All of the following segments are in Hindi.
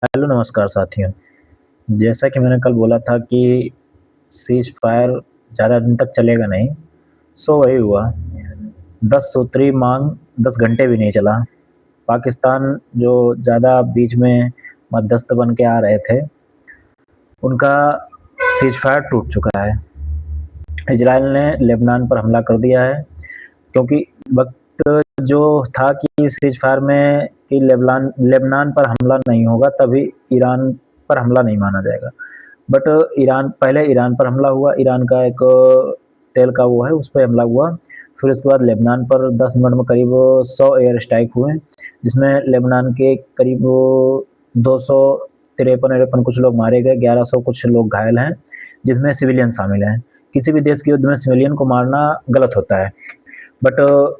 हेलो नमस्कार साथियों। जैसा कि मैंने कल बोला था कि सीज़ फायर ज़्यादा दिन तक चलेगा नहीं, सो वही हुआ। 10 सूत्री मांग 10 घंटे भी नहीं चला। पाकिस्तान जो ज़्यादा बीच में मध्यस्थ बन के आ रहे थे, उनका सीज़ फायर टूट चुका है। इजराइल ने लेबनान पर हमला कर दिया है, क्योंकि वक्त जो था कि सीज़ फायर में कि लेबनान पर हमला नहीं होगा, तभी ईरान पर हमला नहीं माना जाएगा। बट ईरान पर हमला हुआ। ईरान का एक तेल का वो है, उस पर हमला हुआ। फिर उसके बाद लेबनान पर 10 मिनट में करीब 100 एयर स्ट्राइक हुए, जिसमें लेबनान के करीब 200 तिरपन कुछ लोग मारे गए, 1100 कुछ लोग घायल हैं, जिसमें सिविलियन शामिल हैं। किसी भी देश के युद्ध में सिविलियन को मारना गलत होता है, बट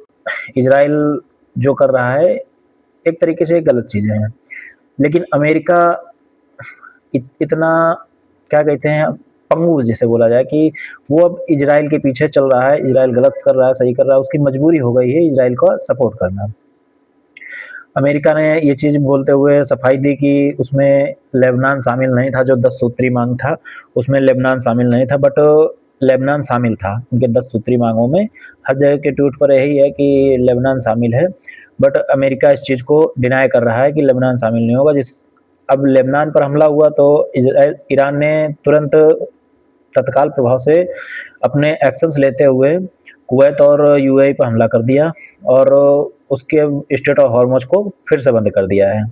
इजराइल जो कर रहा है एक तरीके से गलत चीज़ें हैं। लेकिन अमेरिका इतना क्या कहते हैं, पंगु जिसे बोला जाए, कि वो अब इजराइल के पीछे चल रहा है। इजराइल गलत कर रहा है, सही कर रहा है, उसकी मजबूरी हो गई है इजराइल को सपोर्ट करना। अमेरिका ने ये चीज़ बोलते हुए सफाई दी कि उसमें लेबनान शामिल नहीं था। जो 10 सूत्री मांग था उसमें लेबनान शामिल नहीं था, बट लेबनान शामिल था उनके 10 सूत्री मांगों में। हर जगह के ट्वीट पर यही है कि लेबनान शामिल है, बट अमेरिका इस चीज़ को डिनाई कर रहा है कि लेबनान शामिल नहीं होगा। जिस अब लेबनान पर हमला हुआ तो ईरान ने तुरंत तत्काल प्रभाव से अपने एक्शंस लेते हुए कुवैत और यूएई पर हमला कर दिया, और उसके स्ट्रेट ऑफ हॉर्मुज को फिर से बंद कर दिया है,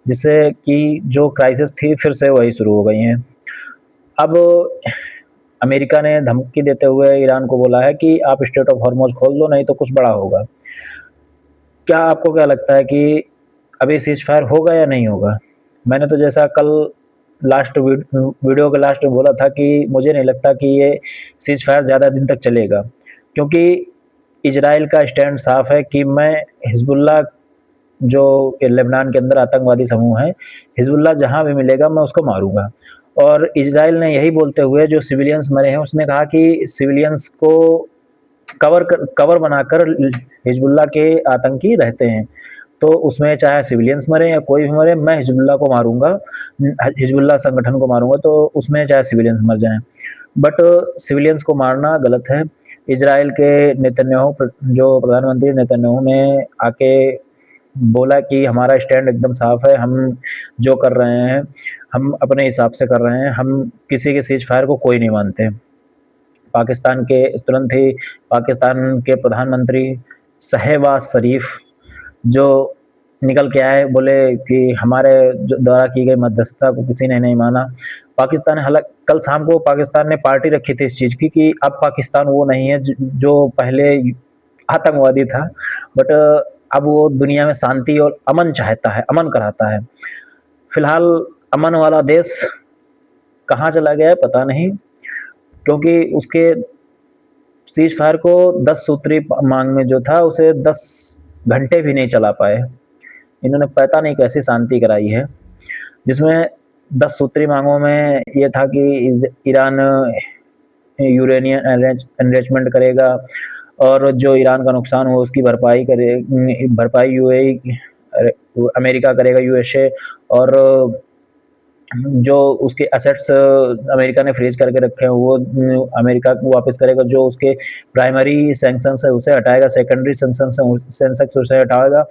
जिससे कि जो क्राइसिस थी फिर से वही शुरू हो गई हैं। अब अमेरिका ने धमकी देते हुए ईरान को बोला है कि आप स्ट्रेट ऑफ हॉर्मुज खोल दो, नहीं तो कुछ बड़ा होगा। क्या आपको क्या लगता है कि अभी सीज फायर होगा या नहीं होगा? मैंने तो जैसा कल वीडियो के लास्ट में बोला था कि मुझे नहीं लगता कि ये सीज फायर ज़्यादा दिन तक चलेगा, क्योंकि इजराइल का स्टैंड साफ है कि मैं हिजबुल्ला, जो लेबनान के अंदर आतंकवादी समूह है, हिजबुल्ला जहाँ भी मिलेगा मैं उसको मारूंगा। और इजराइल ने यही बोलते हुए, जो सिविलियंस मरे हैं, उसने कहा कि सिविलियंस को कवर बनाकर हिजबुल्ला के आतंकी रहते हैं, तो उसमें चाहे सिविलियंस मरे या कोई भी मरे, मैं हिजबुल्ला को मारूंगा, हिजबुल्ला संगठन को मारूंगा, तो उसमें चाहे सिविलियंस मर जाएं। बट सिविलियंस को मारना गलत है। इजराइल के नेतन्याहू, जो प्रधानमंत्री नेतन्याहू ने आके बोला कि हमारा स्टैंड एकदम साफ है, हम जो कर रहे हैं हम अपने हिसाब से कर रहे हैं, हम किसी के सीज फायर को कोई नहीं मानते। पाकिस्तान के तुरंत ही पाकिस्तान के प्रधानमंत्री शहबाज शरीफ जो निकल के आए, बोले कि हमारे द्वारा की गई मध्यस्थता को किसी ने नहीं माना। पाकिस्तान, हालांकि कल शाम को पाकिस्तान ने पार्टी रखी थी इस चीज़ की कि अब पाकिस्तान वो नहीं है जो पहले आतंकवादी था, बट अब वो दुनिया में शांति और अमन चाहता है, अमन कराता है। फिलहाल अमन वाला देश कहाँ चला गया है पता नहीं, क्योंकि उसके सीज फायर को 10 सूत्री मांग में जो था उसे 10 घंटे भी नहीं चला पाए। इन्होंने पता नहीं कैसी शांति कराई है, जिसमें 10 सूत्री मांगों में ये था कि ईरान यूरेनियम एनरिचमेंट करेगा, और जो ईरान का नुकसान हुआ उसकी भरपाई यूएई, अमेरिका करेगा, यूएसए, और जो उसके एसेट्स अमेरिका ने फ्रीज करके रखे हैं वो अमेरिका को वापस करेगा। जो उसके प्राइमरी सैंक्शंस है उसे हटाएगा, सेकेंडरी सैंक्शंस उसे हटाएगा।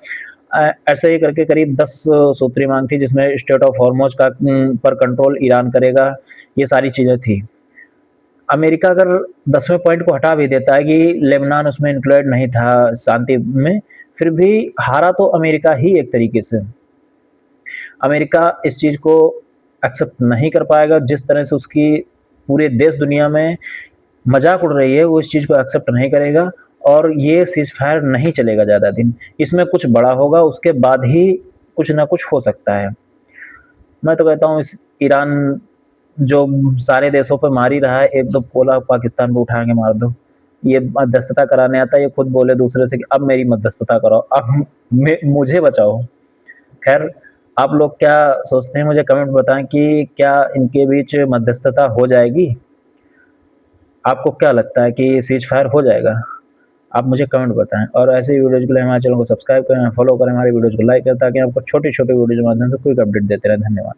ऐसे ही करके करीब 10 सूत्री मांग थी, जिसमें स्टेट ऑफ हॉर्मुज का पर कंट्रोल ईरान करेगा, ये सारी चीज़ें थी। अमेरिका अगर 10वें पॉइंट को हटा भी देता है कि लेबनान उसमें इंक्लूडेड नहीं था शांति में, फिर भी हारा तो अमेरिका ही एक तरीके से। अमेरिका इस चीज़ को एक्सेप्ट नहीं कर पाएगा, जिस तरह से उसकी पूरे देश दुनिया में मजाक उड़ रही है, वो इस चीज़ को एक्सेप्ट नहीं करेगा, और ये सीज फायर नहीं चलेगा ज़्यादा दिन। इसमें कुछ बड़ा होगा, उसके बाद ही कुछ ना कुछ हो सकता है। मैं तो कहता हूँ इस ईरान जो सारे देशों पर मार ही रहा है, एक दो पोला पाकिस्तान को उठा के मार दो। ये मध्यस्थता कराने आता है, ये खुद बोले दूसरे से कि अब मेरी मध्यस्थता कराओ, अब मुझे बचाओ। खैर, आप लोग क्या सोचते हैं, मुझे कमेंट बताएं कि क्या इनके बीच मध्यस्थता हो जाएगी? आपको क्या लगता है कि सीज फायर हो जाएगा? आप मुझे कमेंट बताएँ और ऐसे ही वीडियोज़ के लिए हमारे चैनल को सब्सक्राइब करें, फॉलो करें, हमारी वीडियोज़ को लाइक करें ताकि आपको छोटी-छोटी वीडियो के माध्यम से क्विक अपडेट देते रहें। धन्यवाद।